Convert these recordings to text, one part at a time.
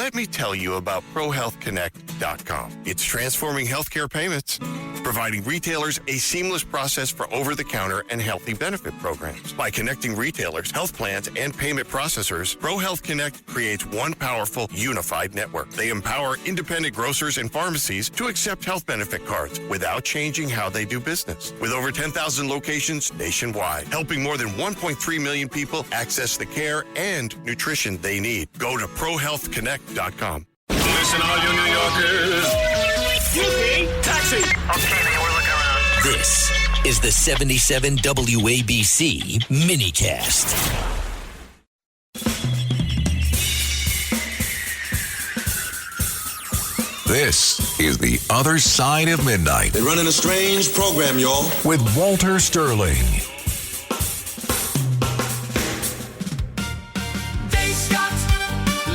Let me tell you about ProHealthConnect.com. It's transforming healthcare payments, providing retailers a seamless process for over-the-counter and healthy benefit programs. By connecting retailers, health plans, and payment processors, ProHealth Connect creates one powerful, unified network. They empower independent grocers and pharmacies to accept health benefit cards without changing how they do business. With over 10,000 locations nationwide, helping more than 1.3 million people access the care and nutrition they need. Go to ProHealthConnect.com. Listen, all you New Yorkers. Excuse me, taxi. Okay, we're looking around. This is the 77 WABC minicast. This is The Other Side of Midnight. They're running a strange program, y'all. With Walter Sterling. Dave Scott,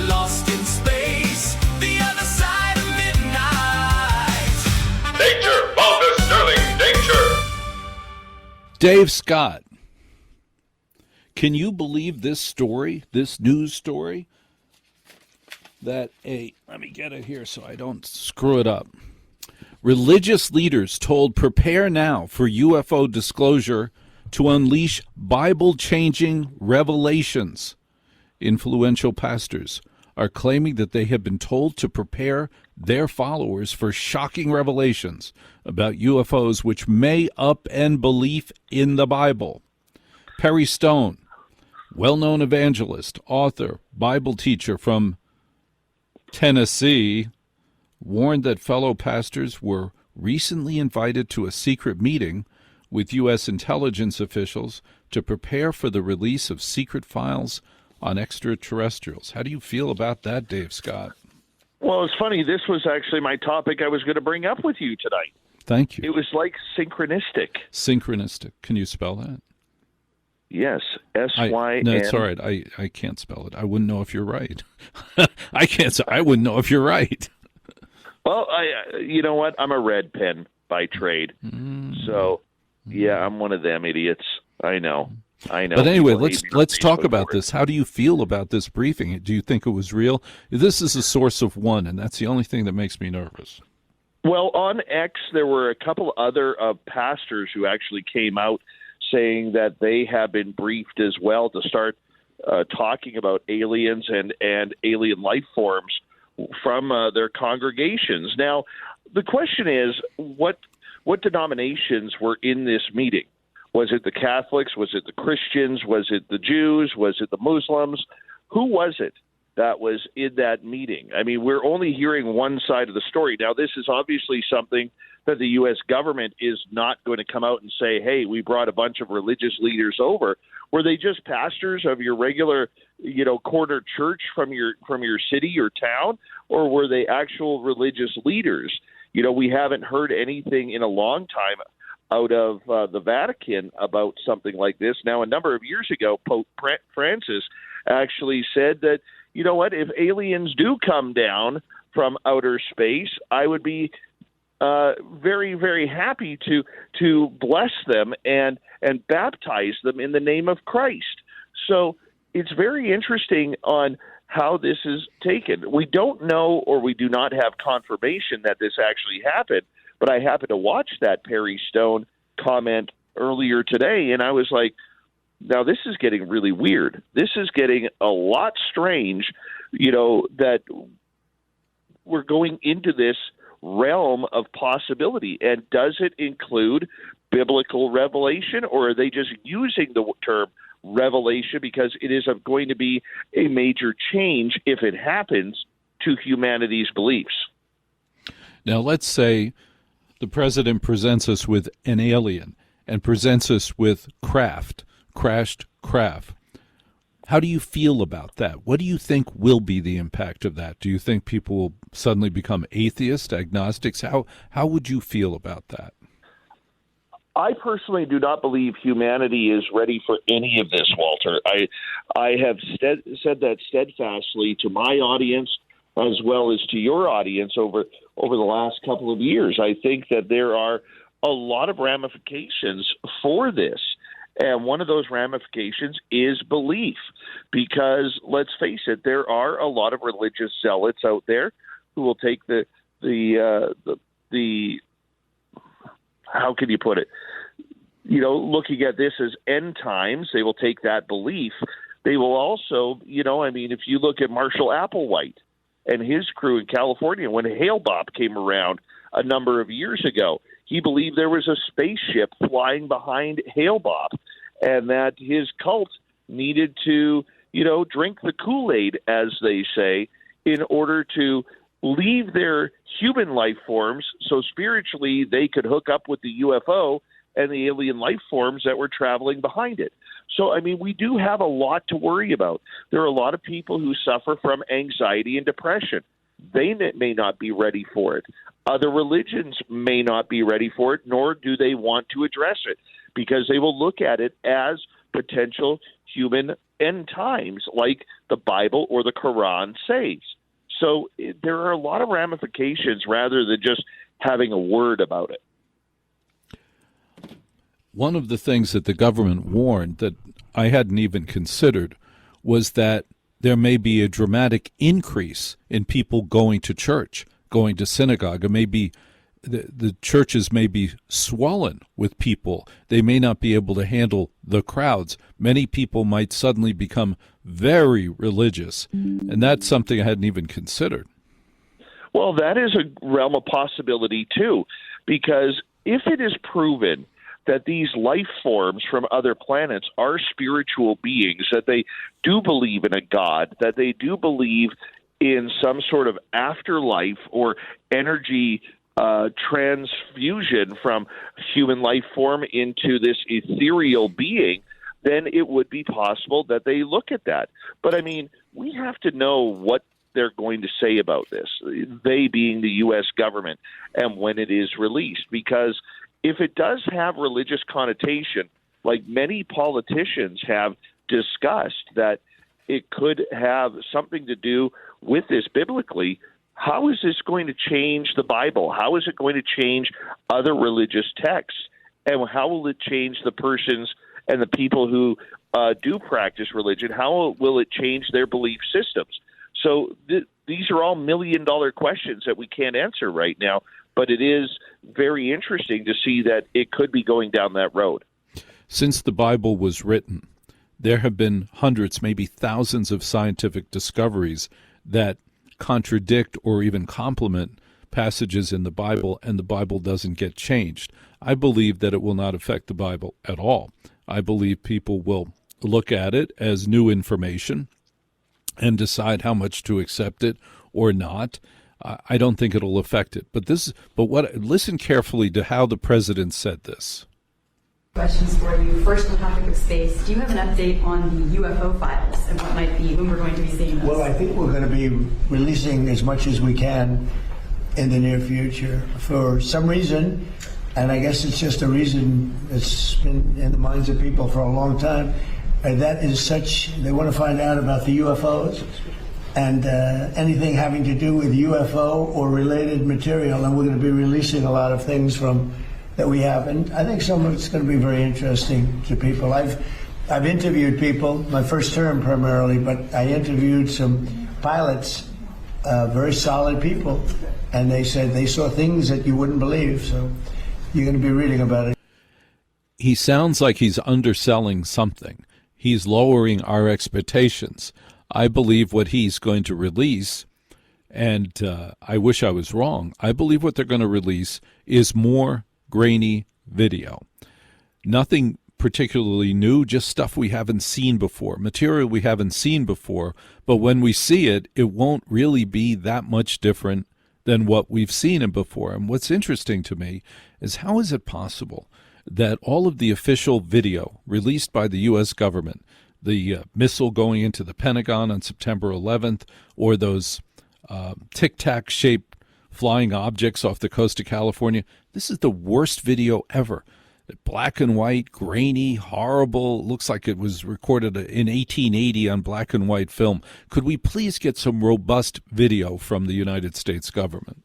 lost in space, the other side of midnight. Danger, Walter Sterling, danger. Dave Scott. Can you believe this story, this news story? That let me get it here so I don't screw it up. Religious leaders told prepare now for UFO disclosure to unleash Bible-changing revelations. Influential pastors are claiming that they have been told to prepare their followers for shocking revelations about UFOs which may upend belief in the Bible. Perry Stone, well-known evangelist, author, Bible teacher from Tennessee, warned that fellow pastors were recently invited to a secret meeting with U.S. intelligence officials to prepare for the release of secret files on extraterrestrials. How do you feel about that, Dave Scott? Well, it's funny. This was actually my topic I was going to bring up with you tonight. Thank you. It was like synchronistic. Synchronistic. Can you spell that? Yes, S-Y-N. No, it's all right. I can't spell it. I wouldn't know if you're right. I wouldn't know if you're right. Well, you know what? I'm a red pen by trade. So, yeah, I'm one of them idiots. I know. But anyway, let's talk about this. How do you feel about this briefing? Do you think it was real? This is a source of one, and that's the only thing that makes me nervous. Well, on X, there were a couple other pastors who actually came out saying that they have been briefed as well to start talking about aliens and alien life forms from their congregations. Now, the question is, what denominations were in this meeting? Was it the Catholics? Was it the Christians? Was it the Jews? Was it the Muslims? Who was it that was in that meeting? I mean, we're only hearing one side of the story. Now, this is obviously something that the U.S. government is not going to come out and say, hey, we brought a bunch of religious leaders over. Were they just pastors of your regular, corner church from your city or town, or were they actual religious leaders? We haven't heard anything in a long time out of the Vatican about something like this. Now, a number of years ago, Pope Francis actually said that, you know what, if aliens do come down from outer space, I would be very, very happy to bless them and baptize them in the name of Christ. So it's very interesting on how this is taken. We don't know, or we do not have confirmation that this actually happened, but I happened to watch that Perry Stone comment earlier today, and I was like, now this is getting really weird. This is getting a lot strange, that we're going into this realm of possibility. And does it include biblical revelation, or are they just using the term revelation because it is going to be a major change, if it happens, to humanity's beliefs? Now, let's say the president presents us with an alien and presents us with crashed craft. How do you feel about that? What do you think will be the impact of that? Do you think people will suddenly become atheists, agnostics? How would you feel about that? I personally do not believe humanity is ready for any of this, Walter. I have said that steadfastly to my audience as well as to your audience over the last couple of years. I think that there are a lot of ramifications for this. And one of those ramifications is belief, because let's face it, there are a lot of religious zealots out there who will take the how can you put it? Looking at this as end times, they will take that belief. They will also, if you look at Marshall Applewhite and his crew in California, when Hale-Bopp came around a number of years ago, he believed there was a spaceship flying behind Hale-Bopp, and that his cult needed to, drink the Kool-Aid, as they say, in order to leave their human life forms so spiritually they could hook up with the UFO and the alien life forms that were traveling behind it. So, we do have a lot to worry about. There are a lot of people who suffer from anxiety and depression. They may not be ready for it. Other religions may not be ready for it, nor do they want to address it, because they will look at it as potential human end times, like the Bible or the Quran says. So there are a lot of ramifications rather than just having a word about it. One of the things that the government warned that I hadn't even considered was that there may be a dramatic increase in people going to church, going to synagogue. It may be the churches may be swollen with people. They may not be able to handle the crowds. Many people might suddenly become very religious, and that's something I hadn't even considered. Well, that is a realm of possibility, too, because if it is proven that these life forms from other planets are spiritual beings, that they do believe in a God, that they do believe in some sort of afterlife or energy transfusion from human life form into this ethereal being, then it would be possible that they look at that. But, we have to know what they're going to say about this, they being the U.S. government, and when it is released. Because if it does have religious connotation, like many politicians have discussed, that it could have something to do with this biblically, how is this going to change the Bible? How is it going to change other religious texts? And how will it change the persons and the people who do practice religion? How will it change their belief systems? So these are all million-dollar questions that we can't answer right now, but it is very interesting to see that it could be going down that road. Since the Bible was written, there have been hundreds, maybe thousands of scientific discoveries that contradict or even complement passages in the Bible, and the Bible doesn't get changed. I believe that it will not affect the Bible at all. I believe people will look at it as new information and decide how much to accept it or not. I don't think it'll affect it. Listen carefully to how the president said this. Questions for you. First, on the topic of space, do you have an update on the UFO files and what might be, when we're going to be seeing those? Well, I think we're going to be releasing as much as we can in the near future. For some reason, and I guess it's just a reason that's been in the minds of people for a long time, that is such, they want to find out about the UFOs and anything having to do with UFO or related material, and we're going to be releasing a lot of things from that we have, and I think some of it's going to be very interesting to people. I've interviewed people, my first term primarily, but I interviewed some pilots, very solid people, and they said they saw things that you wouldn't believe, so you're going to be reading about it. He sounds like he's underselling something. He's lowering our expectations. I believe what he's going to release, and I wish I was wrong, I believe what they're going to release is more grainy video. Nothing particularly new, just stuff we haven't seen before, material we haven't seen before, but when we see it, it won't really be that much different than what we've seen it before. And what's interesting to me is how is it possible that all of the official video released by the U.S. government, the missile going into the Pentagon on September 11th, or those tic-tac-shaped flying objects off the coast of California, this is the worst video ever. Black and white, grainy, horrible. Looks like it was recorded in 1880 on black and white film. Could we please get some robust video from the United States government?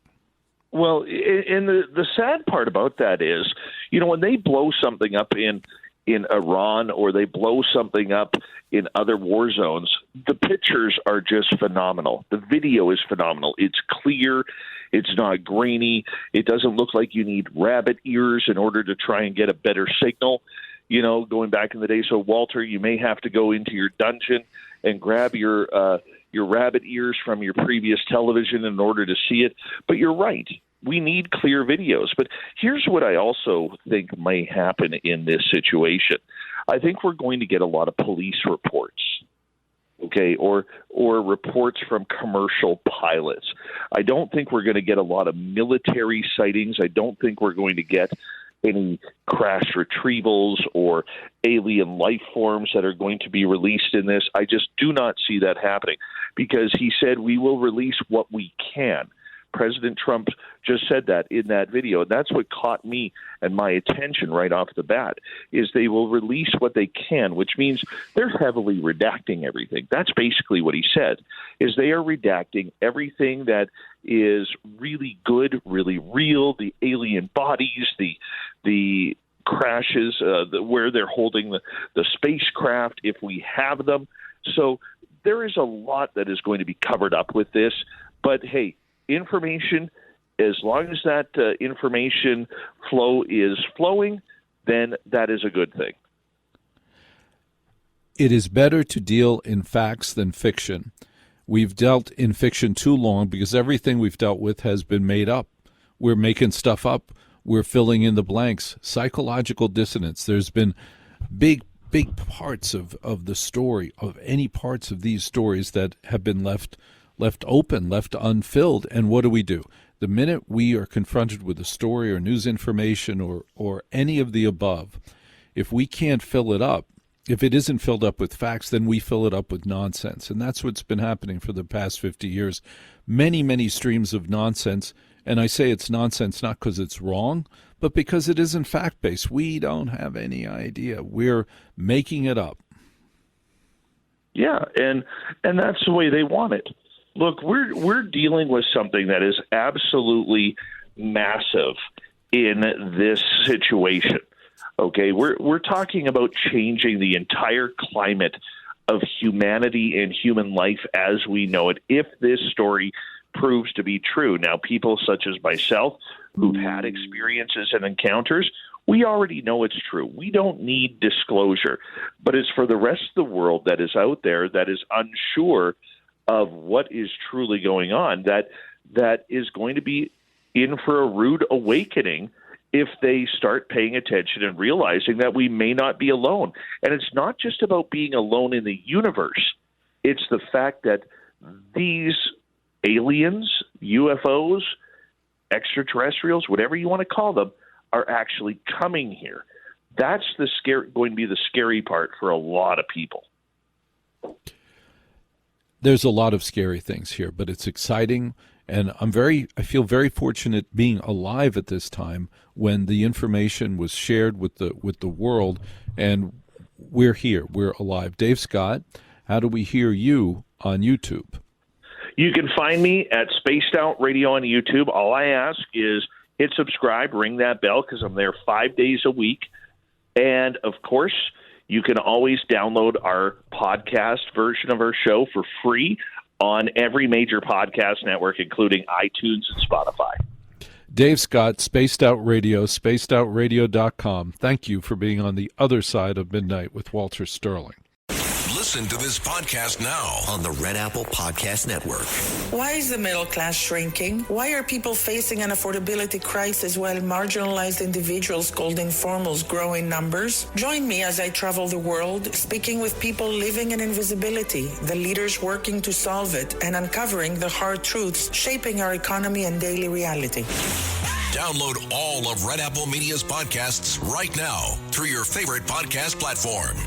Well, and the sad part about that is, when they blow something up in in Iran or they blow something up in other war zones, the pictures are just phenomenal. The video is phenomenal. It's clear. It's not grainy. It doesn't look like you need rabbit ears in order to try and get a better signal, you know, going back in the day. So, Walter, you may have to go into your dungeon and grab your rabbit ears from your previous television in order to see it. But you're right. We need clear videos. But here's what I also think may happen in this situation. I think we're going to get a lot of police reports, okay, or reports from commercial pilots. I don't think we're going to get a lot of military sightings. I don't think we're going to get any crash retrievals or alien life forms that are going to be released in this. I just do not see that happening because he said we will release what we can. President Trump just said that in that video, and that's what caught me and my attention right off the bat, is they will release what they can, which means they're heavily redacting everything. That's basically what he said, is they are redacting everything that is really good, really real, the alien bodies, the crashes, where they're holding the spacecraft, if we have them. So there is a lot that is going to be covered up with this, but hey, information, as long as that information flow is flowing, then that is a good thing. It is better to deal in facts than fiction. We've dealt in fiction too long because everything we've dealt with has been made up. We're making stuff up. We're filling in the blanks. Psychological dissonance. There's been big parts of the story, of any parts of these stories that have been left open, left unfilled. And what do? The minute we are confronted with a story or news information or any of the above, if we can't fill it up, if it isn't filled up with facts, then we fill it up with nonsense. And that's what's been happening for the past 50 years. Many streams of nonsense. And I say it's nonsense not because it's wrong, but because it isn't fact-based. We don't have any idea. We're making it up. Yeah, and that's the way they want it. Look, we're dealing with something that is absolutely massive in this situation. Okay, we're talking about changing the entire climate of humanity and human life as we know it, if this story proves to be true. Now, people such as myself who've had experiences and encounters, we already know it's true. We don't need disclosure. But it's for the rest of the world that is out there that is unsure of what is truly going on, that is going to be in for a rude awakening if they start paying attention and realizing that we may not be alone. And it's not just about being alone in the universe. It's the fact that these aliens, UFOs, extraterrestrials, whatever you want to call them, are actually coming here. That's going to be the scary part for a lot of people. There's a lot of scary things here, but it's exciting, and I feel very fortunate being alive at this time when the information was shared with the world, and we're here, we're alive. Dave Scott, how do we hear you on YouTube? You can find me at Spaced Out Radio on YouTube. All I ask is hit subscribe, ring that bell, because I'm there 5 days a week, and of course, you can always download our podcast version of our show for free on every major podcast network, including iTunes and Spotify. Dave Scott, Spaced Out Radio, spacedoutradio.com. Thank you for being on the other side of midnight with Walter Sterling. Listen to this podcast now on the Red Apple Podcast Network. Why is the middle class shrinking? Why are people facing an affordability crisis while marginalized individuals called informals grow in numbers? Join me as I travel the world, speaking with people living in invisibility, the leaders working to solve it, and uncovering the hard truths shaping our economy and daily reality. Download all of Red Apple Media's podcasts right now through your favorite podcast platform.